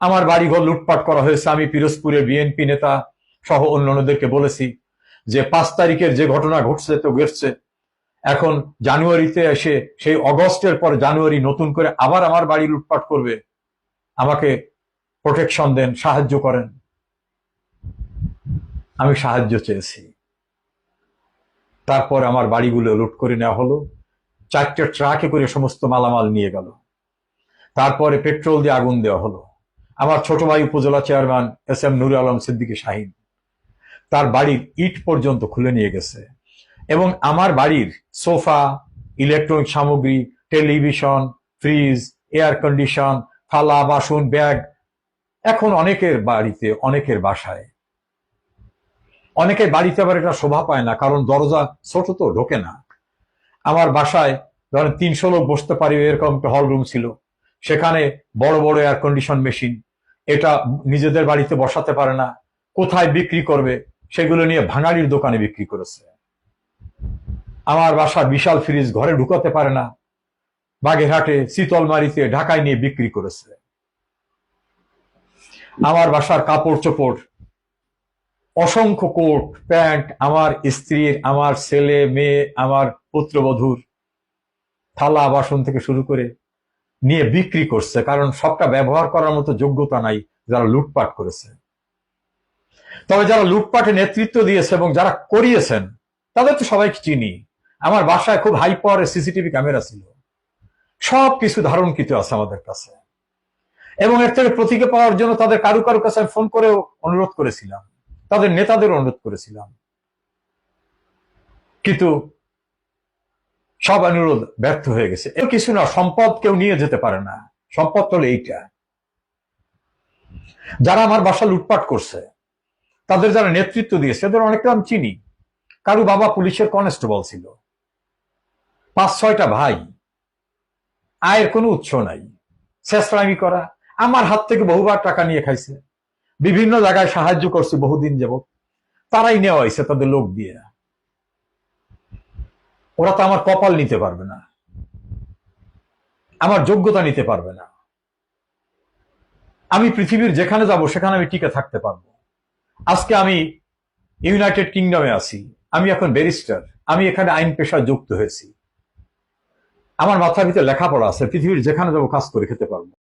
আমার বাড়িঘর লুটপাট করা হয়েছে। আমি পিরোজপুরে বিএনপি নেতা সহ অন্যান্যদেরকে বলেছি যে 5 তারিখের যে ঘটনা ঘটছে তো ঘটছে, এখন জানুয়ারিতে এসে সেই অগস্টের পর জানুয়ারি নতুন করে আবার আমার বাড়ি লুটপাট করবে, আমাকে প্রোটেকশন দেন, সাহায্য করেন। আমি সাহায্য চেয়েছি। তারপর আমার বাড়িগুলো লুট করে নেওয়া হলো, 4টে ট্রাকে করে সমস্ত মালামাল নিয়ে গেল। তারপরে পেট্রোল দিয়ে আগুন দেওয়া হলো। আমার ছোট ভাই উপজেলা চেয়ারম্যান এস.এম. নুর আলম সিদ্দিকী শাহীন, তার বাড়ির ইট পর্যন্ত খুলে নিয়ে গেছে। এবং আমার বাড়ির সোফা, ইলেকট্রনিক সামগ্রী, টেলিভিশন, ফ্রিজ, এয়ার কন্ডিশন, থালা বাসন, ব্যাগ, এখন অনেকের বাড়িতে, অনেকের বাসায়, অনেকের বাড়িতে আবার এটা শোভা পায় না, কারণ দরজা ছোট তো ঢোকে না। আমার বাসায় ধরেন 300 লোক বসতে পারি এরকম একটা হল রুম ছিল, সেখানে বড় বড় এয়ার কন্ডিশন মেশিন, এটা নিজেদের বাড়িতে বসাতে পারে না, কোথায় বিক্রি করবে সেগুলো নিয়ে ভাঙাড়ির দোকানে বিক্রি করেছে। আমার বাসার বিশাল ফ্রিজ ঘরে ঢুকাতে পারে না, বাগেরহাটে, শীতলমারিতে, ঢাকায় নিয়ে বিক্রি করেছে। আমার বাসার কাপড় চোপড়, অসংখ্য কোট প্যান্ট, আমার স্ত্রীর, আমার ছেলে মেয়ে, আমার পুত্রবধূর থালা বাসন থেকে শুরু করে নিয়ে বিক্রি করছে, কারণ সবটা ব্যবহার করার মতো যোগ্যতা নাই যারা লুটপাট করেছে। তবে যারা লুটপাটে নেতৃত্ব দিয়েছে এবং যারা করিয়েছেন তাদের তো সবাইকে চিনি। আমার বাসায় খুব হাই পাওয়ারের সিসিটিভি ক্যামেরা ছিল, সবকিছু ধারণকৃত আছে আমাদের কাছে। এবং এর থেকে প্রতিকে পাওয়ার জন্য তাদের কারু কারু কাছে ফোন করে অনুরোধ করেছিলাম, তাদের নেতাদের অনুরোধ করেছিলাম, কিন্তু সব অনুরোধ ব্যর্থ হয়ে গেছে। এর কিছু না, সম্পদ কেউ নিয়ে যেতে পারে না, সম্পদ হলো এইটা। যারা আমার বাসা লুটপাট করছে, তাদের যারা নেতৃত্ব দিয়েছে এদের অনেকটা আমি চিনি। কারু বাবা পুলিশের কনস্টেবল ছিল, 5-6টা ভাই, আয়ের কোনো উৎস নাই, শেষরামি করা। আমার হাত থেকে বহুবার টাকা নিয়ে খাইছে, বিভিন্ন জায়গায় সাহায্য করছে বহুদিন যাবত, তারাই নেওয়া হয়েছে তাদের লোক দিয়ে। ওরা তো আমার কপাল নিতে পারবে না, আমার যোগ্যতা নিতে পারবে না। আমি পৃথিবীর যেখানে যাব সেখানে আমি টিকে থাকতে পারবো। আজকে আমি ইউনাইটেড কিংডমে আছি, আমি এখন ব্যারিস্টার, আমি এখানে আইন পেশায় যুক্ত হয়েছি। আমার মাথার ভিতরে লেখাপড়া আছে, পৃথিবীর যেখানে যাবো কাজ করে খেতে পারবো।